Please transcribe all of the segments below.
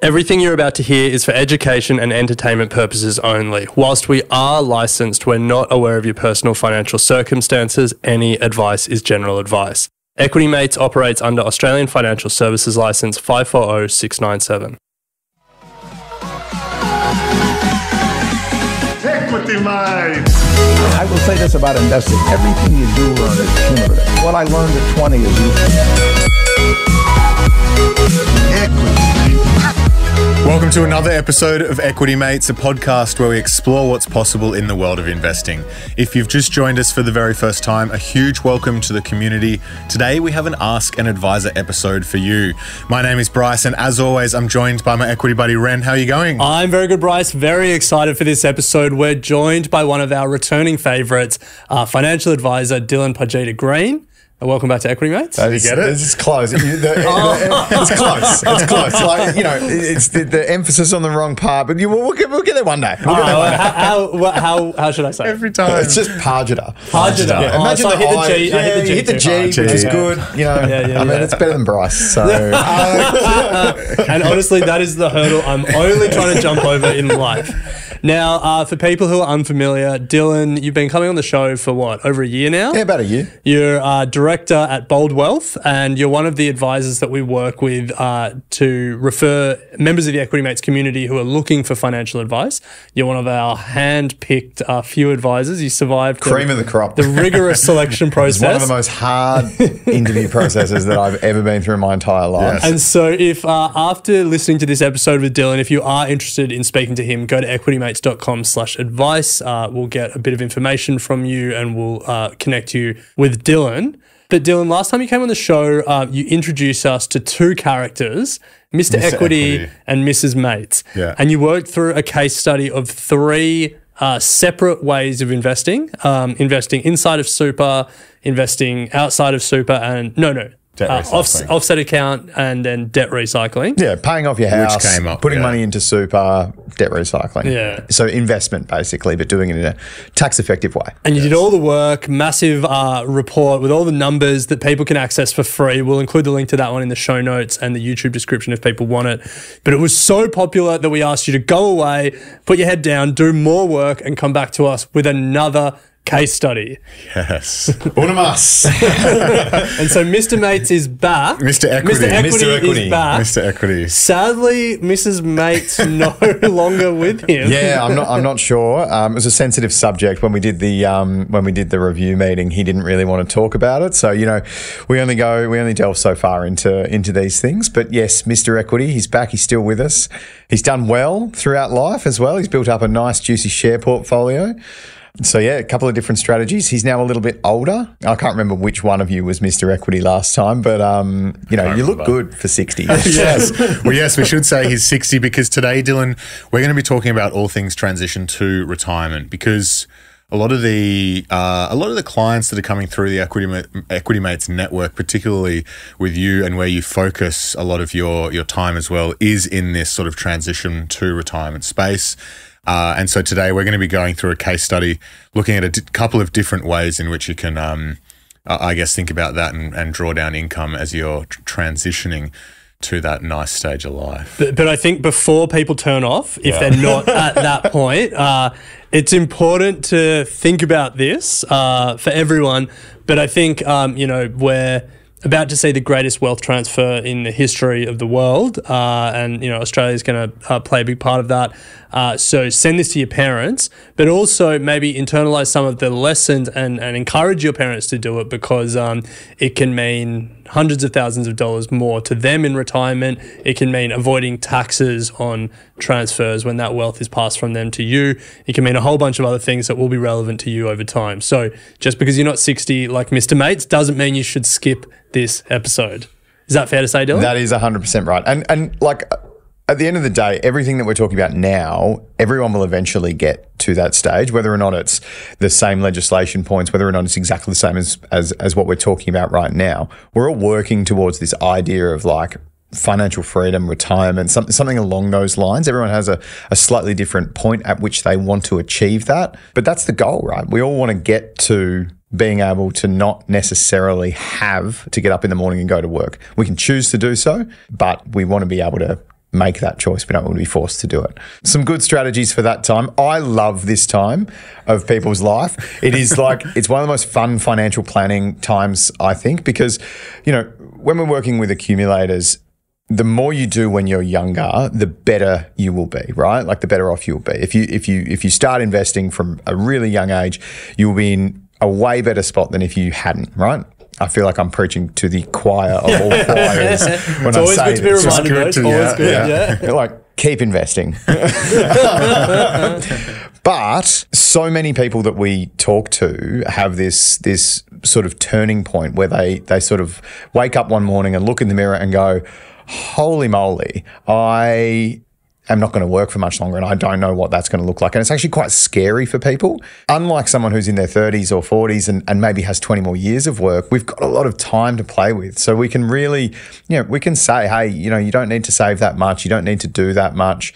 Everything you're about to hear is for education and entertainment purposes only. Whilst we are licensed, we're not aware of your personal financial circumstances. Any advice is general advice. Equity Mates operates under Australian Financial Services Licence 540697. Equity Mates! I will say this about investing. Everything you do learn is cumulative. What I learned at 20 is useful. Equity. Welcome to another episode of Equity Mates, a podcast where we explore what's possible in the world of investing. If you've just joined us for the very first time, a huge welcome to the community. Today we have an Ask an Advisor episode for you. My name is Bryce, and as always, I'm joined by my equity buddy, Ren. How are you going? I'm very good, Bryce. Very excited for this episode. We're joined by one of our returning favourites, financial advisor, Dylan Pajita Green. Welcome back to Equity Mates. Did you get it? It's close. It's close. It's close. Like, you know, it's the emphasis on the wrong part, but we'll get there one day. How should I say? Every time. It's just Pajita. Pajita. Yeah. Imagine so I hit the G. Yeah, you hit the G, which is good. You know, I mean, it's better than Bryce. So, and honestly, that is the hurdle I'm only trying to jump over in life. Now, for people who are unfamiliar, Dylan, you've been coming on the show for what, over a year now? Yeah, about a year. You're director at Bold Wealth, and you're one of the advisors that we work with to refer members of the Equity Mates community who are looking for financial advice. You're one of our hand-picked few advisors. You survived cream of the crop. The rigorous selection process. It's one of the most hard interview processes that I've ever been through in my entire life. Yes. And so if after listening to this episode with Dylan, if you are interested in speaking to him, go to equitymates.com/advice. We'll get a bit of information from you and we'll connect you with Dylan. But Dylan, last time you came on the show, you introduced us to two characters, Mr. Equity and Mrs. Mates. Yeah. And you worked through a case study of three separate ways of investing. Investing inside of super, investing outside of super, and offset account, and then debt recycling. Yeah, paying off your house, came up, putting money into super, debt recycling. Yeah. So investment, basically, but doing it in a tax-effective way. And you did all the work, massive report with all the numbers that people can access for free. We'll include the link to that one in the show notes and the YouTube description if people want it. But it was so popular that we asked you to go away, put your head down, do more work, and come back to us with another case study. Yes. Una mas. And so Mr. Mates is back. Mr. Equity. Mr. Equity is back. Mr. Equity. Sadly, Mrs. Mates no longer with him. Yeah, I'm not sure. It was a sensitive subject when we did the review meeting. He didn't really want to talk about it. So, you know, we only delve so far into these things. But yes, Mr. Equity, he's back. He's still with us. He's done well throughout life as well. He's built up a nice, juicy share portfolio. So, yeah, a couple of different strategies. He's now a little bit older. I can't remember which one of you was Mr. Equity last time, but, you know, you look good for 60. Yes. Well, yes, we should say he's 60 because today, Dylan, we're going to be talking about all things transition to retirement because a lot of the clients that are coming through the Equity Mates network, particularly with you and where you focus a lot of your time as well, is in this sort of transition to retirement space. And so today we're going to be going through a case study looking at a couple of different ways in which you can, I guess, think about that and draw down income as you're transitioning to that nice stage of life. But I think before people turn off, if they're not at that point, it's important to think about this for everyone. But I think, you know, we're about to see the greatest wealth transfer in the history of the world. And, you know, Australia is going to play a big part of that. So send this to your parents, but also maybe internalize some of the lessons and encourage your parents to do it because it can mean hundreds of thousands of dollars more to them in retirement. It can mean avoiding taxes on transfers when that wealth is passed from them to you. It can mean a whole bunch of other things that will be relevant to you over time. So just because you're not 60 like Mr. Mates doesn't mean you should skip this episode. Is that fair to say, Dylan? That is 100% right. And like at the end of the day, everything that we're talking about now, everyone will eventually get to that stage, whether or not it's the same legislation points, whether or not it's exactly the same as what we're talking about right now. We're all working towards this idea of like financial freedom, retirement, something along those lines. Everyone has a slightly different point at which they want to achieve that. But that's the goal, right? We all want to get to being able to not necessarily have to get up in the morning and go to work. We can choose to do so, but we want to be able to make that choice. We don't want to be forced to do it. Some good strategies for that time. I love this time of people's life. It is like, it's one of the most fun financial planning times, I think, because, you know, when we're working with accumulators, the more you do when you're younger, the better you will be, right? Like the better off you'll be. If you start investing from a really young age, you'll be in a way better spot than if you hadn't, right? I feel like I'm preaching to the choir of all choirs when It's I always say good to be this. reminded, though. It's always good, yeah. Like, keep investing. But so many people that we talk to have this sort of turning point where they sort of wake up one morning and look in the mirror and go, holy moly, I am not going to work for much longer and I don't know what that's going to look like. And it's actually quite scary for people. Unlike someone who's in their 30s or 40s and maybe has 20 more years of work, we've got a lot of time to play with. So we can really, you know, we can say, hey, you know, you don't need to save that much. You don't need to do that much.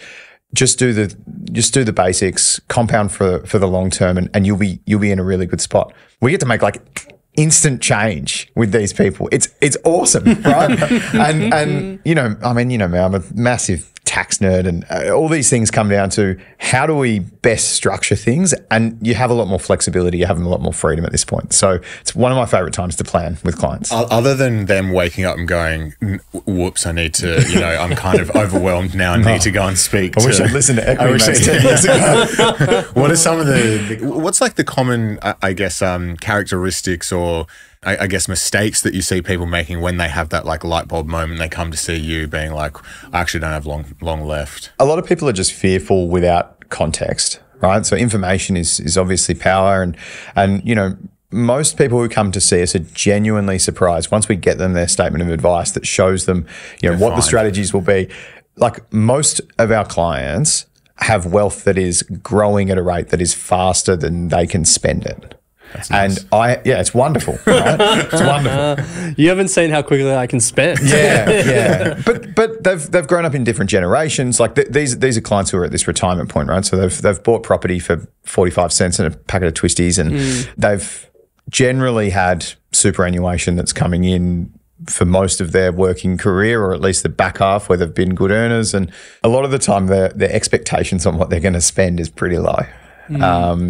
Just do the basics, compound for the long term, and you'll be in a really good spot. We get to make like instant change with these people. It's awesome, right? and you know, I mean, you know me, I'm a massive tax nerd, and all these things come down to how do we best structure things, and you have a lot more flexibility, you have a lot more freedom at this point. So it's one of my favorite times to plan with clients. Other than them waking up and going, whoops, I need to, you know, I'm kind of overwhelmed now and need to go and speak. I wish I'd listened to Equity Mates 10 years ago. What are some of what's like the common, I guess, characteristics or I guess mistakes that you see people making when they have that like light bulb moment, they come to see you being like, I actually don't have long left? A lot of people are just fearful without context, right? So information is obviously power, and you know, most people who come to see us are genuinely surprised once we get them their statement of advice that shows them, you know, what the strategies will be. Like most of our clients have wealth that is growing at a rate that is faster than they can spend it. That's nice. And it's wonderful, right? It's wonderful. You haven't seen how quickly I can spend. Yeah. But they've grown up in different generations. Like these are clients who are at this retirement point, right? So they've bought property for 45 cents and a packet of twisties, and they've generally had superannuation that's coming in for most of their working career, or at least the back half where they've been good earners. And a lot of the time their expectations on what they're going to spend is pretty low.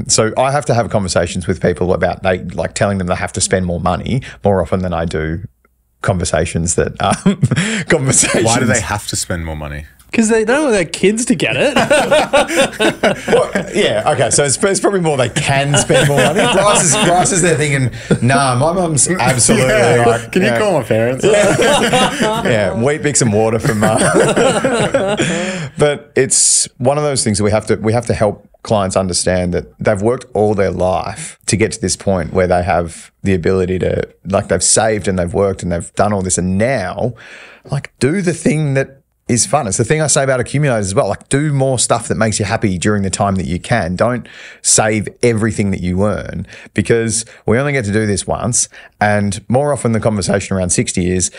So I have to have conversations with people about telling them they have to spend more money more often than I do conversations that conversations. Why do they have to spend more money? Because they don't want their kids to get it. Well, yeah, okay. So it's probably more they can spend more money. Bryce is there thinking, nah, my mum's absolutely like, can you call my parents? Yeah, Weet-Bix and water from but it's one of those things that we have to help clients understand that they've worked all their life to get to this point where they have the ability to, like, they've saved and they've worked and they've done all this, and now, like, do the thing that is fun. It's the thing I say about accumulators as well. Like, do more stuff that makes you happy during the time that you can. Don't save everything that you earn, because we only get to do this once. And more often the conversation around 60 is,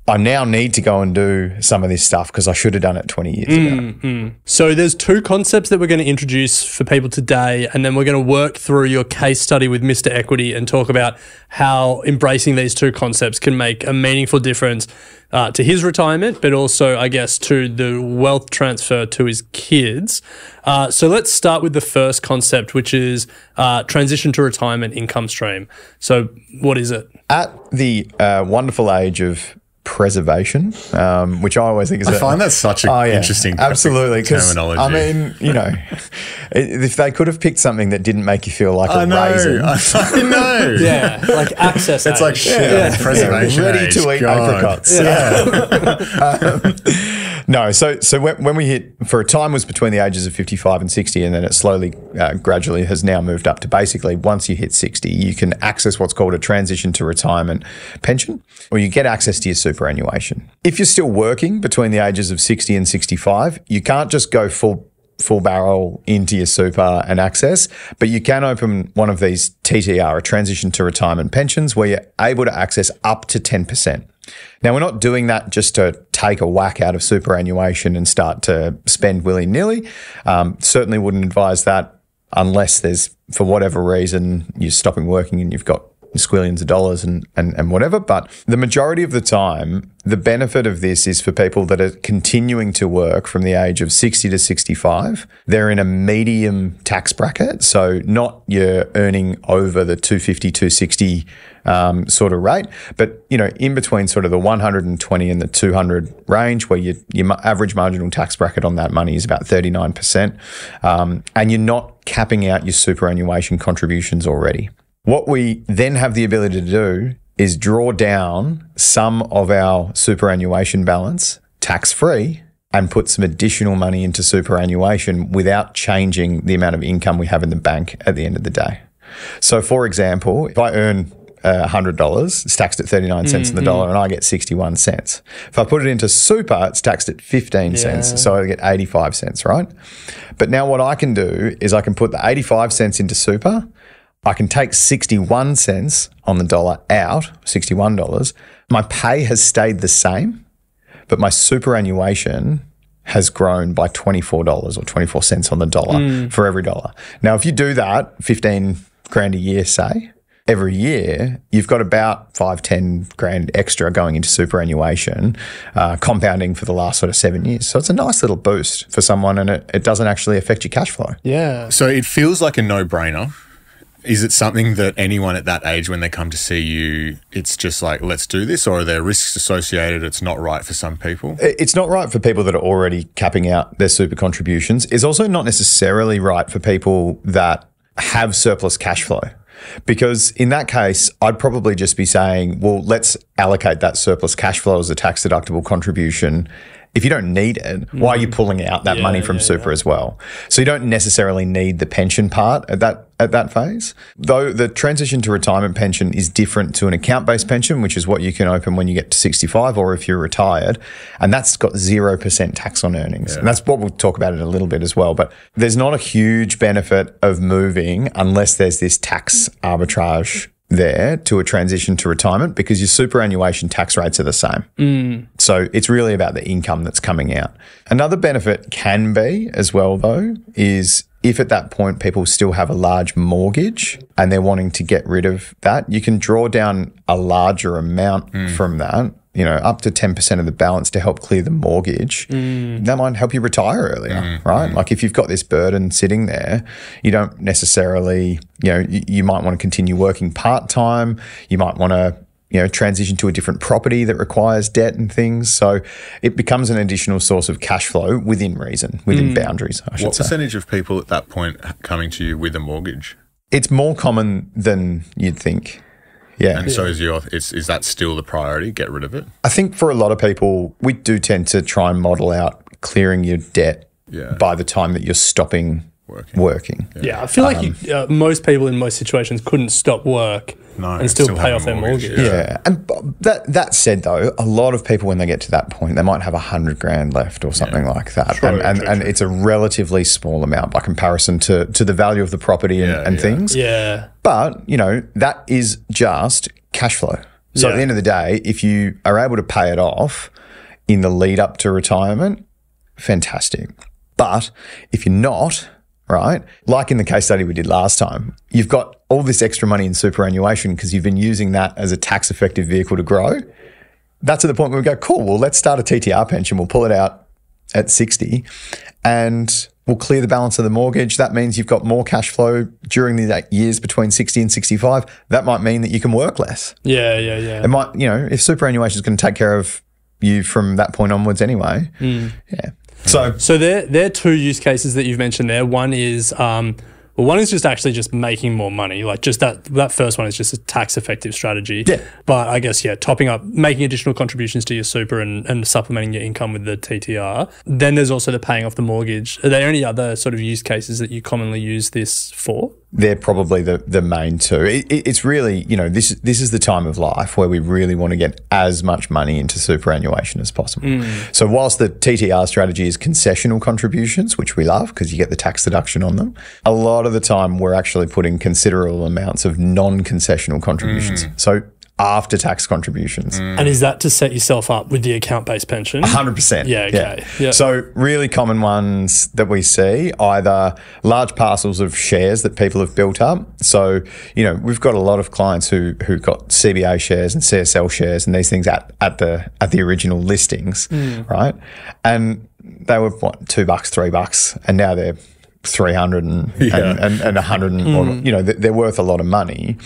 I now need to go and do some of this stuff because I should have done it 20 years ago. So there's two concepts that we're going to introduce for people today, and then we're going to work through your case study with Mr. Equity and talk about how embracing these two concepts can make a meaningful difference to his retirement, but also, I guess, to the wealth transfer to his kids. So let's start with the first concept, which is transition to retirement income stream. So what is it? At the wonderful age of preservation, which I always think is I find that such an interesting absolutely terminology. I mean, you know, if they could have picked something that didn't make you feel like a raisin. I know. Yeah, like access. It's like shit. Preservation ready age. to eat God. apricots. No, so when we hit, for a time was between the ages of 55 and 60, and then it slowly, gradually has now moved up to basically once you hit 60, you can access what's called a transition to retirement pension, or you get access to your superannuation. If you're still working between the ages of 60 and 65, you can't just go full barrel into your super and access, but you can open one of these TTR, a transition to retirement pensions, where you're able to access up to 10%. Now, we're not doing that just to take a whack out of superannuation and start to spend willy-nilly. Certainly wouldn't advise that unless there's, for whatever reason, you're stopping working and you've got squillions of dollars and whatever. But the majority of the time, the benefit of this is for people that are continuing to work from the age of 60 to 65. They're in a medium tax bracket. So not you're earning over the 250, 260 sort of rate, but, you know, in between sort of the 120 and the 200 range, where your average marginal tax bracket on that money is about 39%. And you're not capping out your superannuation contributions already. What we then have the ability to do is draw down some of our superannuation balance tax-free and put some additional money into superannuation without changing the amount of income we have in the bank at the end of the day. So, for example, if I earn $100, it's taxed at 39 cents on the dollar, and I get 61 cents. If I put it into super, it's taxed at 15 cents, so I get 85 cents, right? But now what I can do is I can put the 85 cents into super. I can take 61 cents on the dollar out, $61. My pay has stayed the same, but my superannuation has grown by $24 or 24 cents on the dollar for every dollar. Now, if you do that, 15 grand a year, say, every year, you've got about 5-10 grand extra going into superannuation, compounding for the last sort of 7 years. So it's a nice little boost for someone, and it doesn't actually affect your cash flow. Yeah. So it feels like a no-brainer. Is it something that anyone at that age, when they come to see you, it's just like, let's do this, or are there risks associated? It's not right for some people? It's not right for people that are already capping out their super contributions. It's also not necessarily right for people that have surplus cash flow. Because in that case, I'd probably just be saying, well, let's allocate that surplus cash flow as a tax deductible contribution. If you don't need it, why are you pulling out that money from super as well? So you don't necessarily need the pension part at that phase. Though the transition to retirement pension is different to an account-based pension, which is what you can open when you get to 65 or if you're retired. And that's got 0% tax on earnings. Yeah. And that's what we'll talk about in a little bit as well. But there's not a huge benefit of moving unless there's this tax arbitrage there to a transition to retirement, because your superannuation tax rates are the same. So it's really about the income that's coming out. Another benefit can be as well, though, is if at that point people still have a large mortgage and they're wanting to get rid of that, you can draw down a larger amount from that, you know, up to 10% of the balance to help clear the mortgage. That might help you retire earlier, right? Like if you've got this burden sitting there, you don't necessarily, you know, you might want to continue working part-time. You might want to, you know, transition to a different property that requires debt and things. So it becomes an additional source of cash flow within reason, within boundaries, I should say. What percentage of people at that point coming to you with a mortgage? It's more common than you'd think. Yeah. And so is that still the priority? Get rid of it? I think for a lot of people, we do tend to try and model out clearing your debt by the time that you're stopping working. Yeah, I feel like most people in most situations couldn't stop work and still pay off their mortgage. Yeah. And that said, though, a lot of people, when they get to that point, they might have 100 grand left or something like that. True, and it's a relatively small amount by comparison to the value of the property and things. Yeah. But, you know, that is just cash flow. So at the end of the day, if you are able to pay it off in the lead up to retirement, fantastic. But if you're not, right, like in the case study we did last time, you've got all this extra money in superannuation because you've been using that as a tax effective vehicle to grow. That's at the point where we go, cool, well, let's start a TTR pension. We'll pull it out at 60 and we'll clear the balance of the mortgage. That means you've got more cash flow during the years between 60 and 65. That might mean that you can work less. Yeah. It might, you know, if superannuation is going to take care of you from that point onwards anyway. Yeah. So there are two use cases that you've mentioned there. One is one is just making more money. Like just that first one is just a tax effective strategy. Yeah. But I guess, topping up, making additional contributions to your super and supplementing your income with the TTR. Then there's also the paying off the mortgage. Are there any other sort of use cases that you commonly use this for? They're probably the main two. It's really, you know, this is the time of life where we really want to get as much money into superannuation as possible. So whilst the TTR strategy is concessional contributions, which we love because you get the tax deduction on them, a lot of the time we're actually putting considerable amounts of non-concessional contributions. So after-tax contributions. And is that to set yourself up with the account-based pension? 100%. Yeah, okay. Yeah. So really common ones that we see, either large parcels of shares that people have built up. So, we've got a lot of clients who got CBA shares and CSL shares and these things at the original listings, right? And they were $2, $3, and now they're 300 and 100 or, they're worth a lot of money.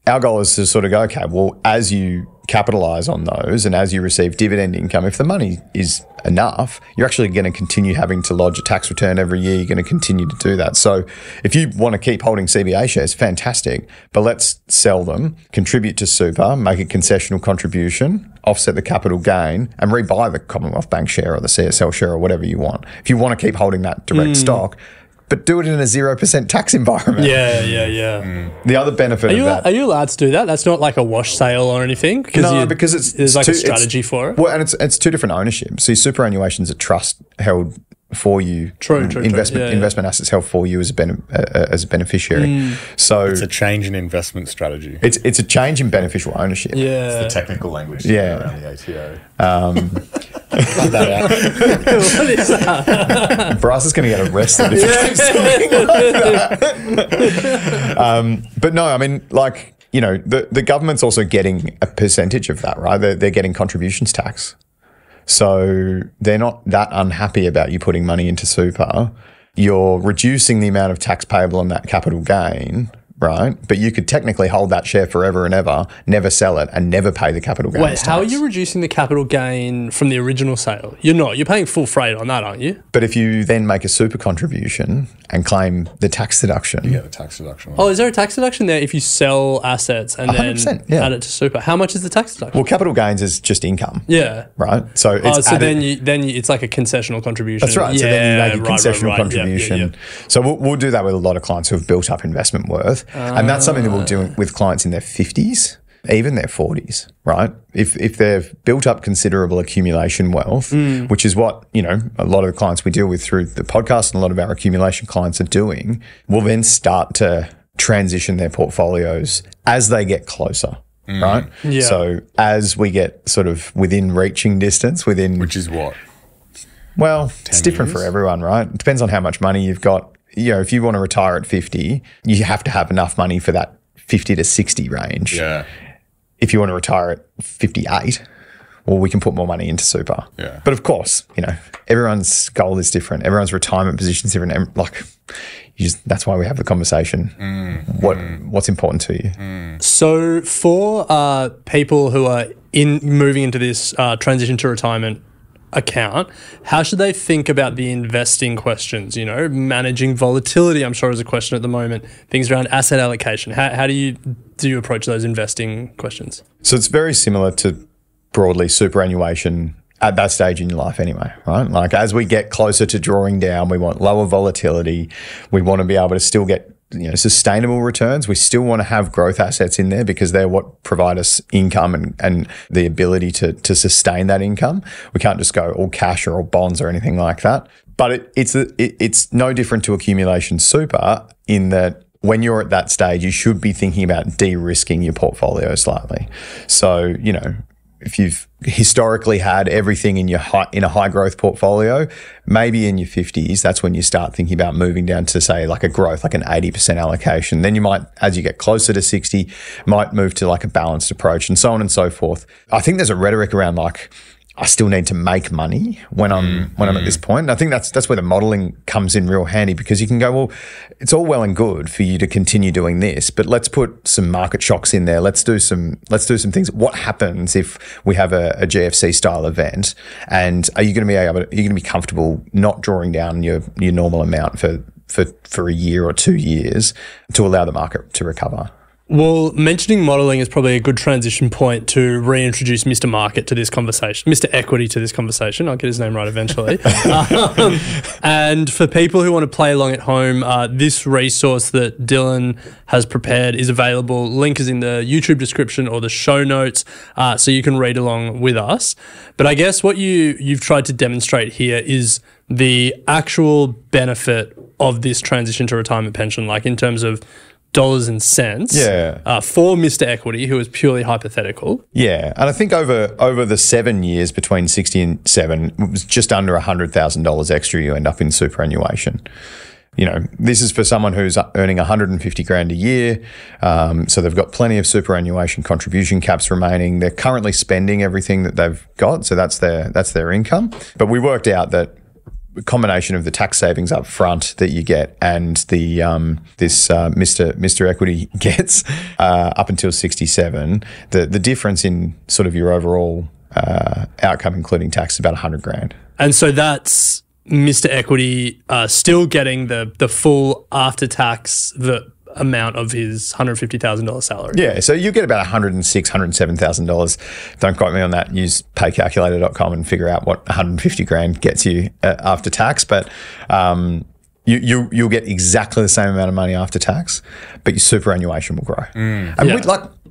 Our goal is to sort of go, okay, well, as you capitalise on those and as you receive dividend income, if the money is enough, you're actually going to continue having to lodge a tax return every year. You're going to continue to do that. So if you want to keep holding CBA shares, fantastic, but let's sell them, contribute to super, make a concessional contribution, offset the capital gain and rebuy the Commonwealth Bank share or the CSL share or whatever you want. If you want to keep holding that direct stock, but do it in a 0% tax environment. Yeah. The other benefit of that... Are you allowed to do that? That's not like a wash sale or anything? Because there's like a strategy for it. Well, and it's two different ownerships. So superannuation's a trust held for you. True. Investment assets held for you as a beneficiary. So it's a change in investment strategy. It's a change in beneficial ownership. Yeah. It's the technical language around the ATO. What is that? Bryce is going to get arrested if he keeps talking like that. But no, I mean, the government's also getting a percentage of that, right? They're getting contributions tax. So they're not that unhappy about you putting money into super. You're reducing the amount of tax payable on that capital gain, right? But you could technically hold that share forever and ever, never sell it, and never pay the capital gain tax. Wait, how are you reducing the capital gain from the original sale? You're not. You're paying full freight on that, aren't you? But if you then make a super contribution and claim the tax deduction... You get the tax deduction. Oh, is there a tax deduction there if you sell assets and then add it to super? How much is the tax deduction? Well, capital gains is just income. Yeah. Right? So it's then it's like a concessional contribution. That's right. Yeah, so then you make a concessional contribution. Yeah. So we'll do that with a lot of clients who have built up investment worth. And that's something that we'll do with clients in their 50s, even their 40s, right? If they've built up considerable accumulation wealth, which is what, a lot of the clients we deal with through the podcast and a lot of our accumulation clients are doing, we'll then start to transition their portfolios as they get closer. Right? Yeah. So as we get sort of within reaching distance, Which is what? Well, it's different for everyone, right? It depends on how much money you've got. If you want to retire at 50, you have to have enough money for that 50 to 60 range. Yeah. If you want to retire at 58, well, we can put more money into super. Yeah. But of course, everyone's goal is different. Everyone's retirement position is different. And that's why we have the conversation. What's important to you? So for people who are moving into this transition to retirement account, how should they think about the investing questions? Managing volatility, I'm sure, is a question at the moment. Things around asset allocation. How do you approach those investing questions? So it's very similar to broadly superannuation at that stage in your life anyway, right? Like as we get closer to drawing down, we want lower volatility. We want to be able to still get sustainable returns. We still want to have growth assets in there because they're what provide us income and the ability to sustain that income. We can't just go all cash or all bonds or anything like that. But it's no different to accumulation super in that when you're at that stage, you should be thinking about de-risking your portfolio slightly. So, if you've historically had everything in a high growth portfolio, maybe in your 50s, that's when you start thinking about moving down to say like a growth, like an 80% allocation. Then you might, as you get closer to 60, might move to like a balanced approach and so on and so forth. I think there's a rhetoric around like, I still need to make money when I'm at this point. And I think that's where the modeling comes in real handy because you can go, well, it's all well and good for you to continue doing this, but let's put some market shocks in there. Let's do some things. What happens if we have a GFC style event? And are you going to be comfortable not drawing down your normal amount for a year or 2 years to allow the market to recover? Well, mentioning modelling is probably a good transition point to reintroduce Mr. Market to this conversation, Mr. Equity to this conversation. I'll get his name right eventually. And for people who want to play along at home, this resource that Dylan has prepared is available. Link is in the YouTube description or the show notes, so you can read along with us. But I guess what you've tried to demonstrate here is the actual benefit of this transition to retirement pension, like in terms of dollars and cents. Yeah. For Mr. Equity, who is purely hypothetical. Yeah, and I think over the 7 years between 60 and 7, it was just under $100,000 extra you end up in superannuation. You know, this is for someone who's earning 150 grand a year. So they've got plenty of superannuation contribution caps remaining. They're currently spending everything that they've got. So that's their income. But we worked out that a combination of the tax savings up front that you get and the Mr. Equity gets up until 67, the difference in sort of your overall outcome, including tax, is about 100 grand. And so that's Mr. Equity still getting the full after-tax amount of his $150,000 salary. Yeah, so you get about $106,000, $107,000. Don't quote me on that. Use paycalculator.com and figure out what 150 grand gets you after tax. But you'll get exactly the same amount of money after tax, but your superannuation will grow. And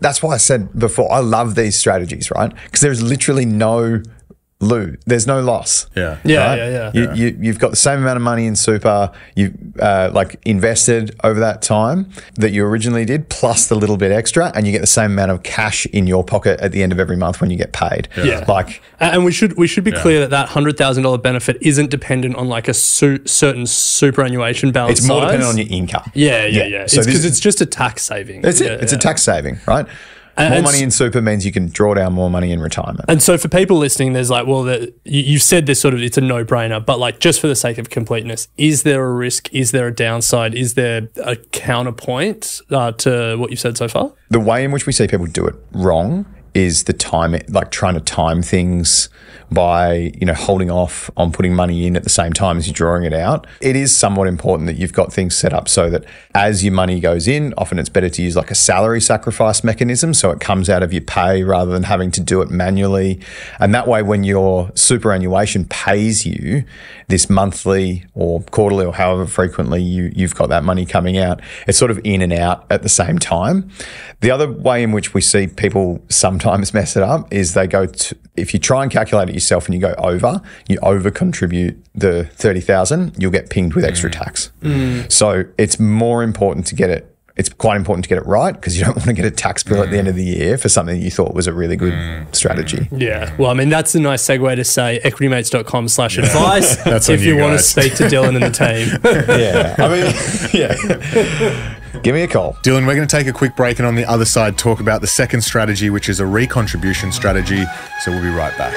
that's why I said before, I love these strategies, right? Because there's literally no there's no loss. Yeah. You've got the same amount of money in super you invested over that time that you originally did, plus the little bit extra, and you get the same amount of cash in your pocket at the end of every month when you get paid. And we should be clear that $100,000 benefit isn't dependent on like a certain superannuation balance. It's more size. dependent on your income. Yeah. So because it's just a tax saving. That's it. It's a tax saving, right? More money in super means you can draw down more money in retirement. And so for people listening, there's like, well, you've said this sort of, it's a no-brainer, but like just for the sake of completeness, is there a risk? Is there a downside? Is there a counterpoint to what you've said so far? The way in which we see people do it wrong is the time, like trying to time things by, holding off on putting money in at the same time as you're drawing it out. It is somewhat important that you've got things set up so that as your money goes in, often it's better to use like a salary sacrifice mechanism so it comes out of your pay rather than having to do it manually. And that way, when your superannuation pays you this monthly or quarterly or however frequently you've got that money coming out, it's sort of in and out at the same time. The other way in which we see people sometimes mess it up is they go to, if you try and calculate it yourself and you over contribute the 30,000, you'll get pinged with extra tax. So it's more important to get it. It's quite important to get it right because you don't want to get a tax bill at the end of the year for something that you thought was a really good strategy. Yeah. Well, I mean, that's a nice segue to say equitymates.com/advice if you want to speak to Dylan and the team. Give me a call. Dylan, we're going to take a quick break and on the other side talk about the second strategy, which is a recontribution strategy. So we'll be right back.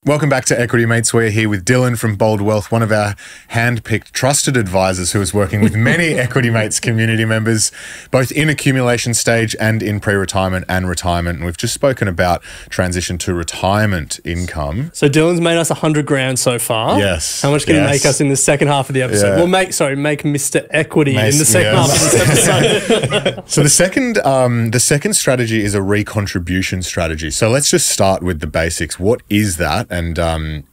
Welcome back to Equity Mates. We're here with Dylan from Bold Wealth, one of our hand-picked trusted advisors who is working with many Equity Mates community members, both in accumulation stage and in pre-retirement and retirement. And we've just spoken about transition to retirement income. So Dylan's made us 100 grand so far. Yes. How much can he make us in the second half of the episode? Yeah. Well, make Mr. Equity in the second half of this episode. So the second strategy is a recontribution strategy. So let's just start with the basics. What is that? And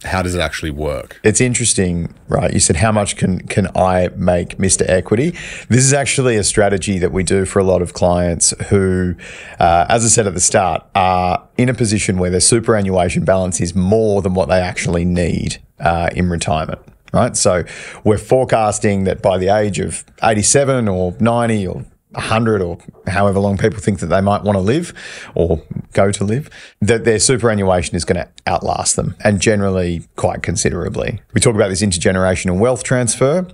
how does it actually work? It's interesting, right? You said, how much can I make Mr. Equity? This is actually a strategy that we do for a lot of clients who, as I said at the start, are in a position where their superannuation balance is more than what they actually need in retirement. Right. So we're forecasting that by the age of 87 or 90 or 100 or however long people think that they might want to live or go to live, that their superannuation is going to outlast them, and generally quite considerably. We talk about this intergenerational wealth transfer.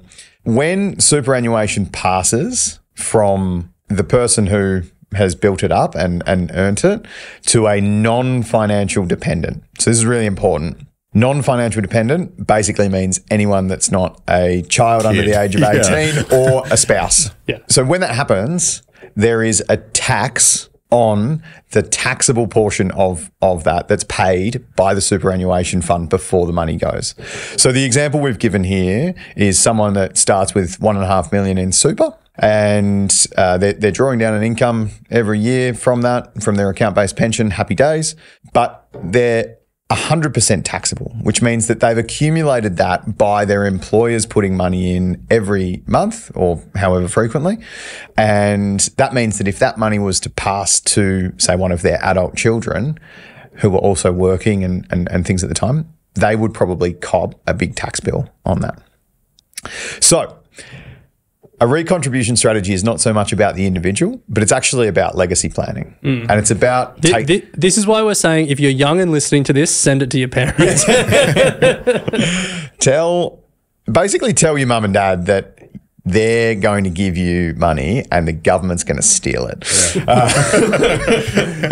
When superannuation passes from the person who has built it up and earned it to a non-financial dependent. So this is really important. Non-financial dependent basically means anyone that's not a child under the age of 18 or a spouse. Yeah. So when that happens, there is a tax on the taxable portion of that that's paid by the superannuation fund before the money goes. So the example we've given here is someone that starts with $1.5 million in super, and they're drawing down an income every year from their account-based pension, happy days, but they're 100% taxable, which means that they've accumulated that by their employers putting money in every month or however frequently. And that means that if that money was to pass to, say, one of their adult children who were also working and things at the time, they would probably cop a big tax bill on that. So a recontribution strategy is not so much about the individual, but it's actually about legacy planning. And it's about... This is why we're saying if you're young and listening to this, send it to your parents. Basically tell your mum and dad that they're going to give you money and the government's going to steal it.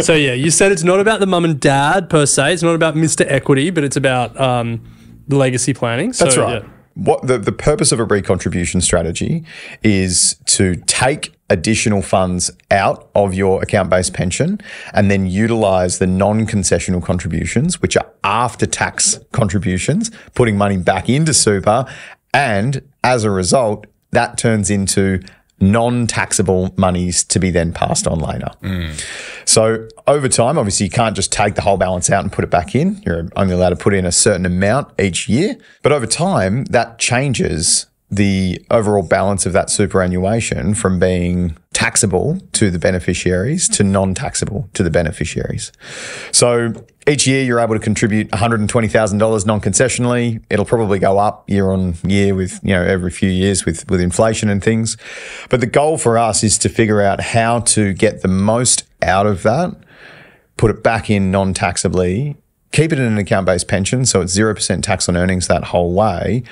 So, you said it's not about the mum and dad per se. It's not about Mr. Equity, but it's about legacy planning. That's right. Yeah. What the purpose of a recontribution strategy is to take additional funds out of your account-based pension and then utilize the non-concessional contributions, which are after-tax contributions, putting money back into super, and as a result, that turns into non-taxable monies to be then passed on later. So over time, obviously, you can't just take the whole balance out and put it back in. You're only allowed to put in a certain amount each year. But over time, that changes the overall balance of that superannuation from being taxable to the beneficiaries to non-taxable to the beneficiaries. So each year you're able to contribute $120,000 non-concessionally. It'll probably go up year on year with, every few years with inflation and things. But the goal for us is to figure out how to get the most out of that, put it back in non-taxably, keep it in an account-based pension, so it's 0% tax on earnings that whole way.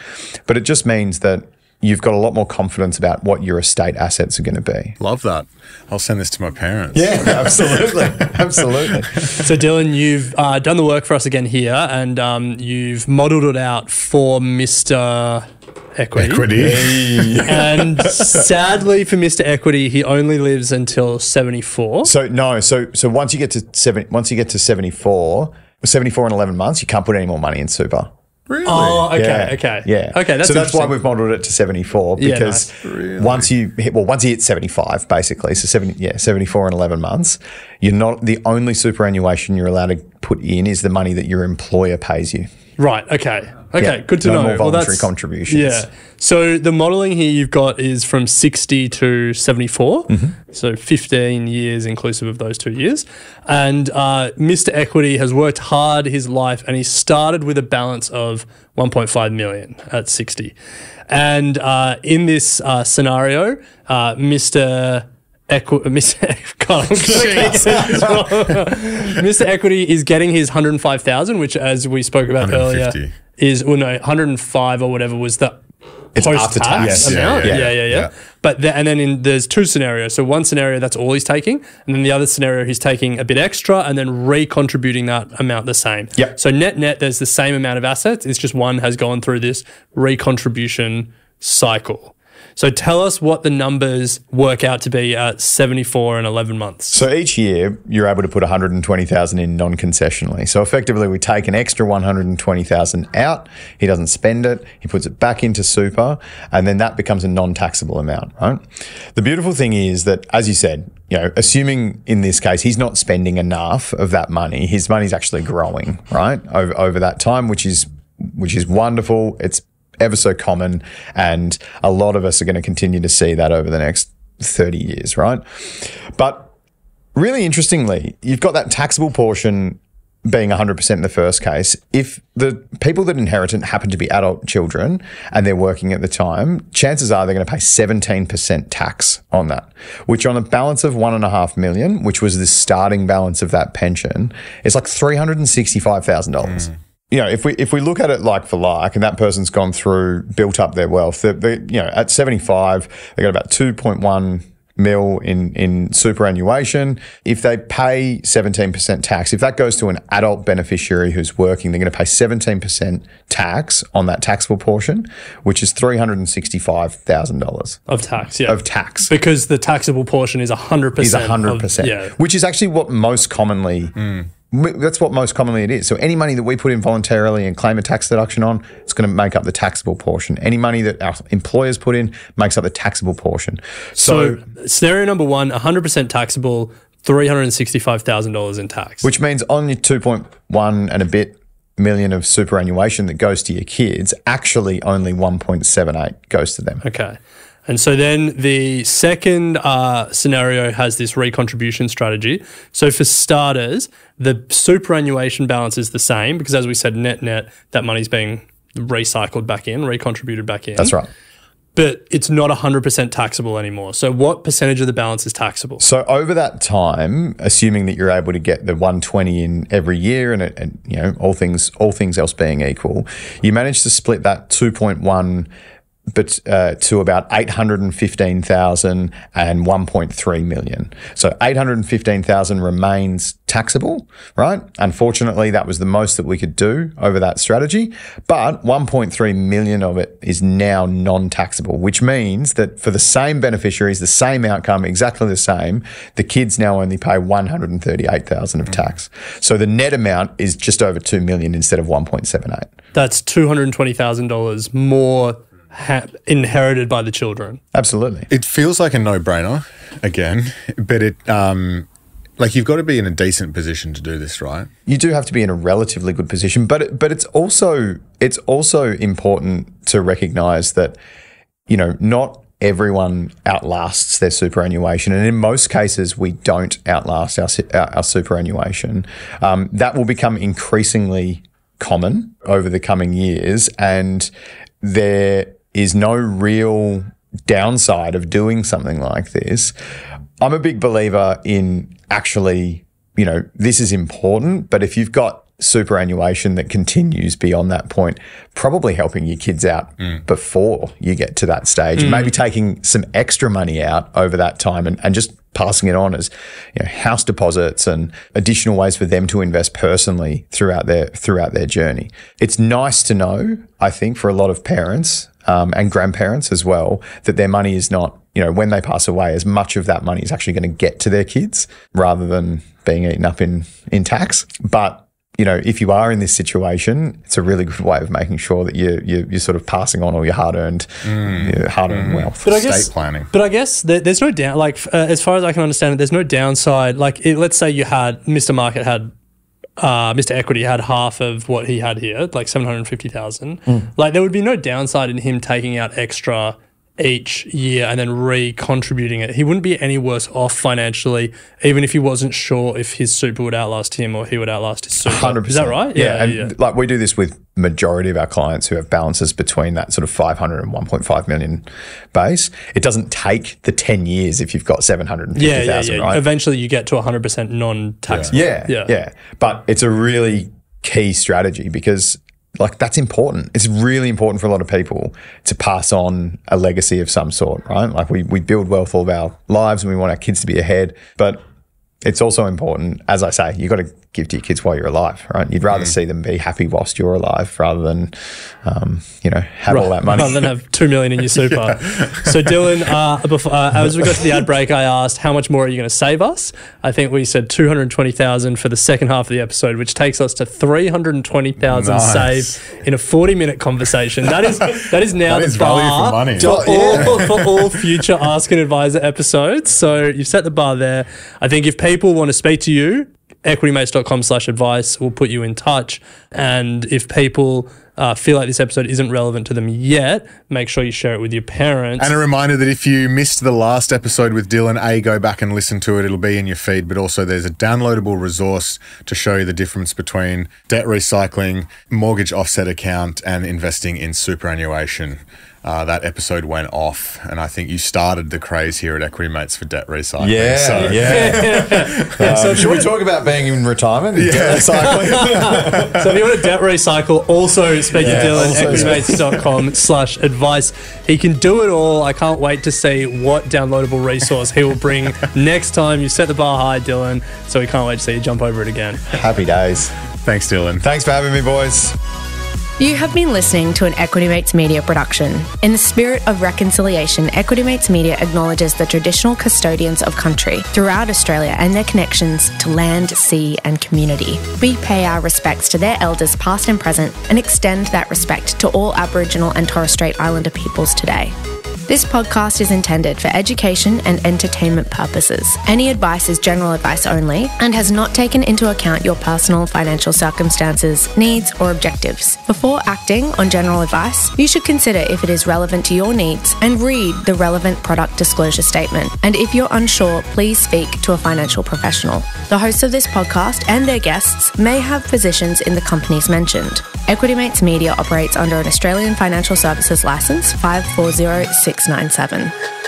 But it just means that you've got a lot more confidence about what your estate assets are going to be. Love that. I'll send this to my parents. Yeah, absolutely. Absolutely. So, Dylan, you've done the work for us again here, and you've modelled it out for Mr. Equity. And sadly for Mr. Equity, he only lives until 74. So once you get to 74 and 11 months, you can't put any more money in super. Really? Oh, okay, Yeah. okay. Yeah. Okay, that's why we've modelled it to 74 because once you hit 75, basically, so 74 and 11 months, you're not the only superannuation you're allowed to put in is the money that your employer pays you. Right, okay. Okay, Yeah, good to no know. more voluntary contributions. Yeah. So the modelling here you've got is from 60 to 74. So 15 years inclusive of those 2 years. And Mr. Equity has worked hard his life and he started with a balance of 1.5 million at 60. And in this scenario, Mr. Equity is getting his 105,000, which, as we spoke about earlier, is 105 or whatever was the post-tax amount. Yeah. But there's two scenarios. So one scenario, that's all he's taking, and then the other scenario, he's taking a bit extra and then recontributing that amount the same. Yep. So net, there's the same amount of assets. It's just one has gone through this recontribution cycle. So tell us what the numbers work out to be at 74 and 11 months. So each year you're able to put 120,000 in non-concessionally. So effectively we take an extra 120,000 out. He doesn't spend it. He puts it back into super and then that becomes a non-taxable amount, right? The beautiful thing is that, as you said, assuming in this case he's not spending enough of that money, his money's actually growing, right? Over that time, which is wonderful. It's ever so common, and a lot of us are going to continue to see that over the next 30 years, right? But really interestingly, you've got that taxable portion being 100% in the first case. If the people that inherit it happen to be adult children and they're working at the time, chances are they're going to pay 17% tax on that, which on a balance of $1.5 million, which was the starting balance of that pension, is like $365,000. If we look at it like for like, and that person's gone through, built up their wealth, at 75, they got about 2.1 mil in superannuation. If they pay 17% tax, if that goes to an adult beneficiary who's working, they're going to pay 17% tax on that taxable portion, which is $365,000 of tax. Yeah, of tax, because the taxable portion is 100%. Is 100%. Which is actually what most commonly. That's what most commonly it is. So any money that we put in voluntarily and claim a tax deduction on, it's going to make up the taxable portion. Any money that our employers put in makes up the taxable portion. So scenario number one, 100% taxable, $365,000 in tax. Which means on your 2.1 and a bit million of superannuation that goes to your kids, actually only 1.78 goes to them. Okay. And so then the second scenario has this recontribution strategy. So for starters, the superannuation balance is the same because, as we said, net, that money's being recycled back in, recontributed back in. That's right. But it's not 100% taxable anymore. So what percentage of the balance is taxable? So over that time, assuming that you're able to get the 120 in every year, and you know, all things else being equal, you manage to split that 2.1 to about 815,000 and 1.3 million. So 815,000 remains taxable, right? Unfortunately, that was the most that we could do over that strategy, but 1.3 million of it is now non-taxable, which means that for the same beneficiaries, the same outcome, exactly the same, the kids now only pay 138,000 of tax. So the net amount is just over 2 million instead of 1.78. That's $220,000 more inherited by the children. Absolutely. It feels like a no-brainer again, but it like you've got to be in a decent position to do this, right? You do have to be in a relatively good position, but it's also important to recognise that, you know, not everyone outlasts their superannuation, and in most cases we don't outlast our superannuation. That will become increasingly common over the coming years, and there is no real downside of doing something like this. I'm a big believer in actually, you know, this is important, but if you've got superannuation that continues beyond that point, probably helping your kids out before you get to that stage, maybe taking some extra money out over that time and just passing it on as, you know, house deposits and additional ways for them to invest personally throughout their journey. It's nice to know, I think, for a lot of parents and grandparents as well, that their money is not, you know, when they pass away, as much of that money is actually going to get to their kids rather than being eaten up in tax. But you know, if you are in this situation, it's a really good way of making sure that you're sort of passing on all your hard-earned wealth. But I guess there's no down. Like as far as I can understand it, there's no downside. Like let's say you had Mr. Market had Mr. Equity had half of what he had here, like 750,000. Like there would be no downside in him taking out extra each year and then re-contributing it. He wouldn't be any worse off financially, even if he wasn't sure if his super would outlast him or he would outlast his super. 100%. Is that right? Yeah. Like we do this with majority of our clients who have balances between that sort of 500 and 1.5 million base. It doesn't take the 10 years if you've got 750,000, right? Eventually you get to 100% non-taxable. Yeah. But it's a really key strategy because like that's important. It's really important for a lot of people to pass on a legacy of some sort, right? Like we build wealth all of our lives and we want our kids to be ahead, but it's also important, as I say, you've got to give to your kids while you're alive, right? You'd rather see them be happy whilst you're alive rather than, have all that money. Rather than have 2 million in your super. So Dylan, as we got to the ad break, I asked, how much more are you going to save us? I think we said 220,000 for the second half of the episode, which takes us to 320,000 saved in a 40-minute conversation. That is now the bar value for all future Ask an Advisor episodes. So you've set the bar there. I think if people want to speak to you, equitymates.com/advice will put you in touch. And if people feel like this episode isn't relevant to them yet, make sure you share it with your parents. And a reminder that if you missed the last episode with Dylan, go back and listen to it. It'll be in your feed, but also there's a downloadable resource to show you the difference between debt recycling, mortgage offset account, and investing in superannuation. That episode went off, and I think you started the craze here at Equity Mates for debt recycling. So should we talk about being in retirement? Debt recycling. So if you want to debt recycle, also speak to Dylan, equitymates.com/advice. He can do it all. I can't wait to see what downloadable resource he will bring next time. You set the bar high, Dylan, so we can't wait to see you jump over it again. Happy days. Thanks, Dylan. Thanks for having me, boys. You have been listening to an Equity Mates Media production. In the spirit of reconciliation, Equity Mates Media acknowledges the traditional custodians of country throughout Australia and their connections to land, sea and community. We pay our respects to their elders past and present and extend that respect to all Aboriginal and Torres Strait Islander peoples today. This podcast is intended for education and entertainment purposes. Any advice is general advice only and has not taken into account your personal financial circumstances, needs, or objectives. Before acting on general advice, you should consider if it is relevant to your needs and read the relevant product disclosure statement. And if you're unsure, please speak to a financial professional. The hosts of this podcast and their guests may have positions in the companies mentioned. Equity Mates Media operates under an Australian Financial Services Licence 540697.